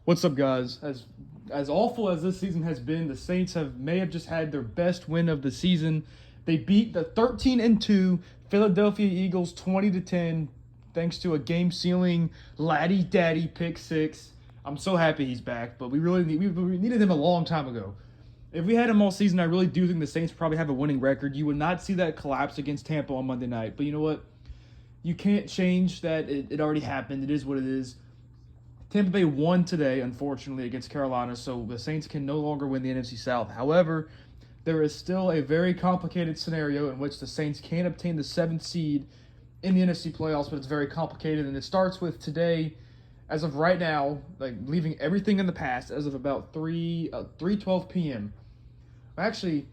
What's up, guys? As awful as this season has been, the Saints may have just had their best win of the season. They beat the 13-2 Philadelphia Eagles 20-10, thanks to a game-sealing laddie daddy pick six. I'm so happy he's back, but we needed him a long time ago. If we had him all season, I really do think the Saints probably have a winning record. You would not see that collapse against Tampa on Monday night, but you know what? You can't change that. It already happened. It is what it is. Tampa Bay won today, unfortunately, against Carolina, so the Saints can no longer win the NFC South. However, there is still a very complicated scenario in which the Saints can obtain the seventh seed in the NFC playoffs, but it's very complicated, and it starts with today, as of right now, like leaving everything in the past, as of about 3:12 p.m. Actually,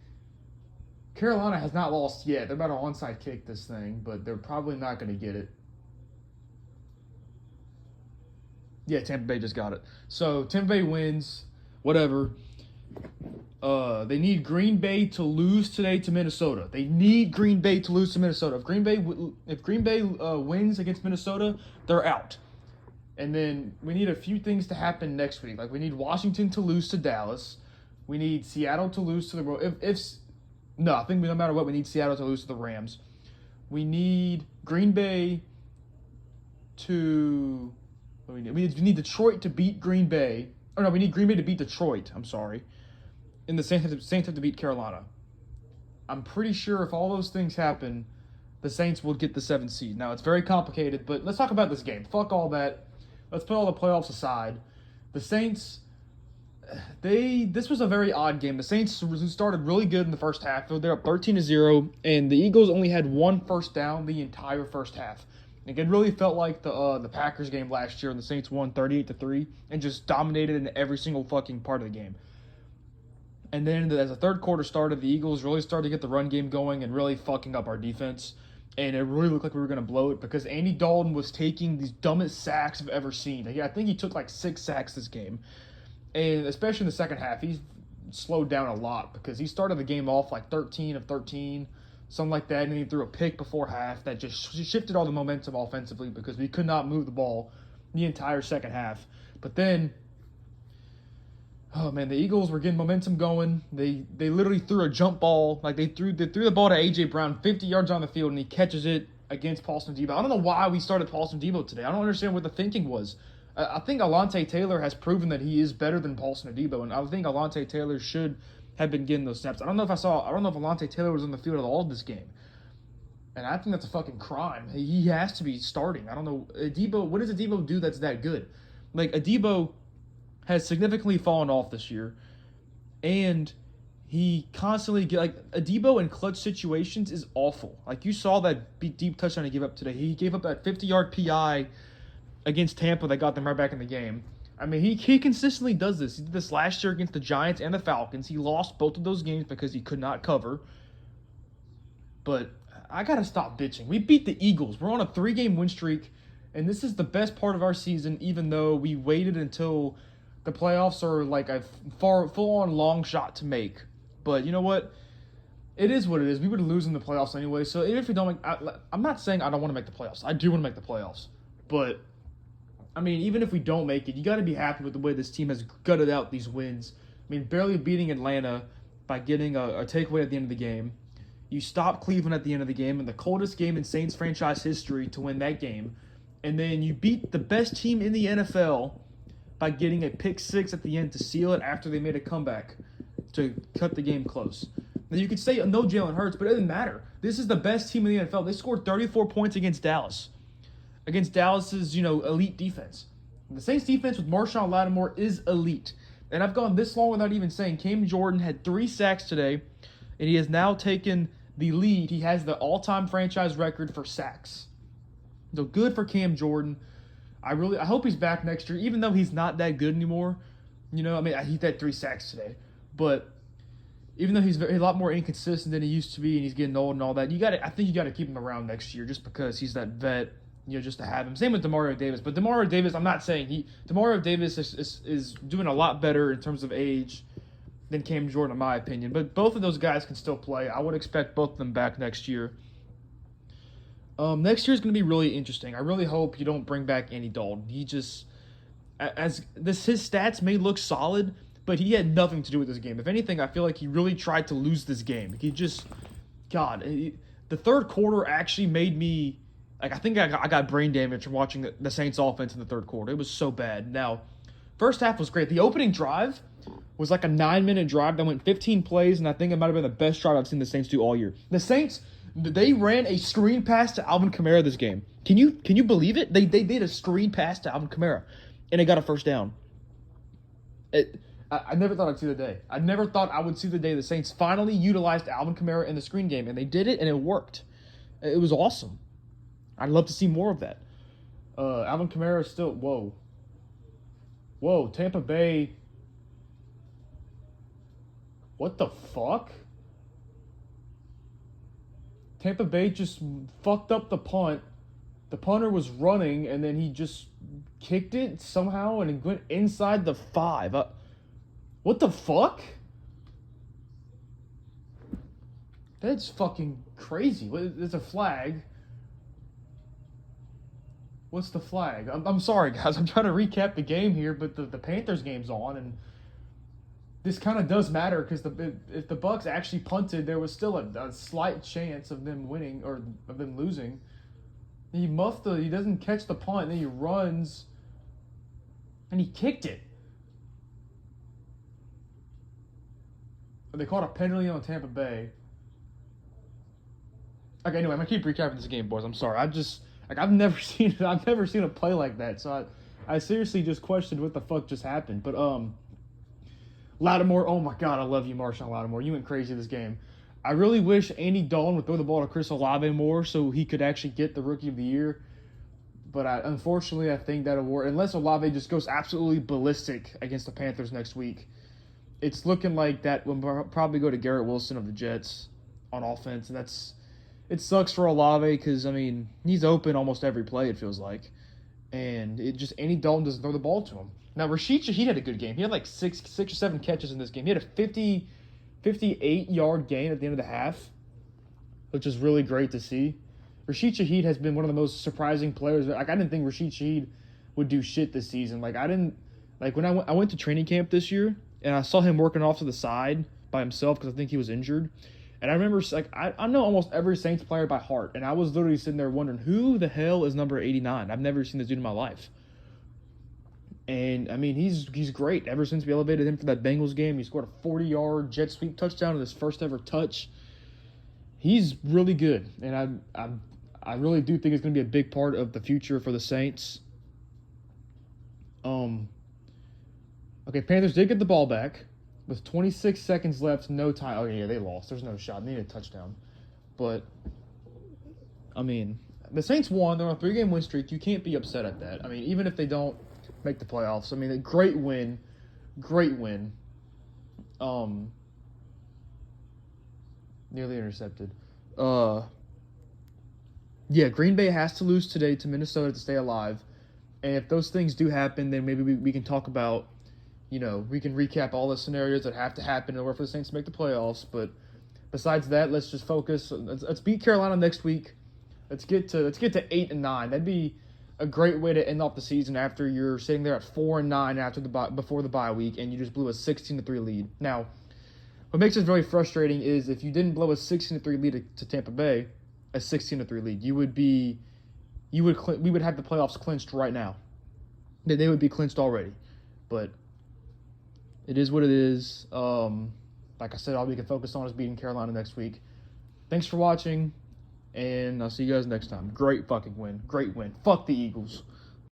Carolina has not lost yet. They're about to onside kick this thing, but they're probably not going to get it. Yeah, Tampa Bay just got it. So Tampa Bay wins. Whatever. They need Green Bay to lose today to Minnesota. They need Green Bay to lose to Minnesota. If Green Bay wins against Minnesota, they're out. And then we need a few things to happen next week. Like we need Washington to lose to Dallas. We need Seattle to lose to the no, I think no matter what, we need Seattle to lose to the Rams. We need Green Bay to. We need Detroit to beat Green Bay. Or no, we need Green Bay to beat Detroit. I'm sorry. And the Saints have to beat Carolina. I'm pretty sure if all those things happen, the Saints will get the seventh seed. Now, it's very complicated, but let's talk about this game. Fuck all that. Let's put all the playoffs aside. The Saints, this was a very odd game. The Saints started really good in the first half. They're up 13-0, and the Eagles only had one first down the entire first half. It really felt like the Packers game last year, and the Saints won 38-3 and just dominated in every single fucking part of the game. And then as the third quarter started, the Eagles really started to get the run game going and really fucking up our defense. And it really looked like we were going to blow it because Andy Dalton was taking these dumbest sacks I've ever seen. I think he took like 6 sacks this game. And especially in the second half, he's slowed down a lot because he started the game off like 13 of 13. Something like that, and then he threw a pick before half that just shifted all the momentum offensively because we could not move the ball the entire second half. But then, oh man, the Eagles were getting momentum going. They literally threw a jump ball, like they threw the ball to AJ Brown 50 yards on the field, and he catches it against Paulson Debo. I don't know why we started Paulson Debo today. I don't understand what the thinking was. I think Alontae Taylor has proven that he is better than Paulson Debo, and I think Alontae Taylor should have been getting those snaps. I don't know if Alontae Taylor was on the field at all this game. And I think that's a fucking crime. He has to be starting. I don't know. Adebo, what does Adebo do that's that good? Like, Adebo has significantly fallen off this year. And he constantly Adebo in clutch situations is awful. Like, you saw that deep touchdown he gave up today. He gave up that 50-yard PI against Tampa that got them right back in the game. I mean, he consistently does this. He did this last year against the Giants and the Falcons. He lost both of those games because he could not cover. But I got to stop bitching. We beat the Eagles. We're on a 3-game win streak, and this is the best part of our season, even though we waited until the playoffs are like a full-on long shot to make. But you know what? It is what it is. We would lose in the playoffs anyway, so even if we don't I'm not saying I don't want to make the playoffs. I do want to make the playoffs. But I mean, even if we don't make it, you got to be happy with the way this team has gutted out these wins. I mean, barely beating Atlanta by getting a takeaway at the end of the game. You stop Cleveland at the end of the game in the coldest game in Saints franchise history to win that game. And then you beat the best team in the NFL by getting a pick six at the end to seal it after they made a comeback to cut the game close. Now, you could say no Jalen Hurts, but it doesn't matter. This is the best team in the NFL. They scored 34 points against Dallas. Against Dallas's, elite defense. The Saints defense with Marshawn Lattimore is elite. And I've gone this long without even saying Cam Jordan had 3 sacks today, and he has now taken the lead. He has the all-time franchise record for sacks. So good for Cam Jordan. I hope he's back next year, even though he's not that good anymore. He had 3 sacks today. But even though he's a lot more inconsistent than he used to be, and he's getting old and all that, I think you got to keep him around next year just because he's that vet. Just to have him. Same with Demario Davis. But Demario Davis, I'm not saying Demario Davis is doing a lot better in terms of age than Cam Jordan, in my opinion. But both of those guys can still play. I would expect both of them back next year. Next year is going to be really interesting. I really hope you don't bring back Andy Dalton. As this, his stats may look solid, but he had nothing to do with this game. If anything, I feel like he really tried to lose this game. He just, God, the third quarter actually made me, like, I think I got brain damage from watching the Saints offense in the third quarter. It was so bad. Now, first half was great. The opening drive was like a 9-minute drive that went 15 plays, and I think it might have been the best drive I've seen the Saints do all year. The Saints, they ran a screen pass to Alvin Kamara this game. Can you believe it? They did a screen pass to Alvin Kamara, and they got a first down. I never thought I'd see the day. I never thought I would see the day the Saints finally utilized Alvin Kamara in the screen game, and they did it, and it worked. It was awesome. I'd love to see more of that. Alvin Kamara is still... Whoa, Tampa Bay... What the fuck? Tampa Bay just fucked up the punt. The punter was running, and then he just kicked it somehow, and it went inside the 5. What the fuck? That's fucking crazy. There's a flag. What's the flag? I'm sorry, guys. I'm trying to recap the game here, but the Panthers game's on, and this kind of does matter because if the Bucs actually punted, there was still a slight chance of them winning or of them losing. He doesn't catch the punt, and then he runs, and he kicked it. They caught a penalty on Tampa Bay. Okay, anyway, I'm gonna keep recapping this game, boys. I'm sorry. I've never seen a play like that. So I seriously just questioned what the fuck just happened. But Lattimore, oh my God, I love you, Marshawn Lattimore. You went crazy this game. I really wish Andy Dalton would throw the ball to Chris Olave more so he could actually get the Rookie of the Year. But unfortunately, I think that award, unless Olave just goes absolutely ballistic against the Panthers next week, it's looking like that will probably go to Garrett Wilson of the Jets on offense. And it sucks for Olave because, I mean, he's open almost every play, it feels like. And Andy Dalton doesn't throw the ball to him. Now, Rashid Shaheed had a good game. He had like six or seven catches in this game. He had a 58-yard gain at the end of the half, which is really great to see. Rashid Shaheed has been one of the most surprising players. Like, I didn't think Rashid Shaheed would do shit this season. Like, when I went to training camp this year, and I saw him working off to the side by himself because I think he was injured. And I remember, like, I know almost every Saints player by heart, and I was literally sitting there wondering, who the hell is number 89? I've never seen this dude in my life. And, I mean, he's great. Ever since we elevated him for that Bengals game, he scored a 40-yard jet sweep touchdown in his first ever touch. He's really good, and I really do think it's going to be a big part of the future for the Saints. Okay, Panthers did get the ball back with 26 seconds left, no time. Oh, yeah, they lost. There's no shot. They needed a touchdown. But, I mean, the Saints won. They're on a 3-game win streak. You can't be upset at that. I mean, even if they don't make the playoffs. I mean, a great win. Great win. Nearly intercepted. Yeah, Green Bay has to lose today to Minnesota to stay alive. And if those things do happen, then maybe we can talk about, we can recap all the scenarios that have to happen in order for the Saints to make the playoffs. But besides that, let's just focus. Let's beat Carolina next week. Let's get to 8-9. That'd be a great way to end off the season after you're sitting there at 4-9 before the bye week, and you just blew a 16-3 lead. Now, what makes this very frustrating is if you didn't blow a 16-3 lead to Tampa Bay, a 16-3 lead, we would have the playoffs clinched right now. They would be clinched already. But it is what it is. Like I said, all we can focus on is beating Carolina next week. Thanks for watching, and I'll see you guys next time. Great fucking win. Great win. Fuck the Eagles.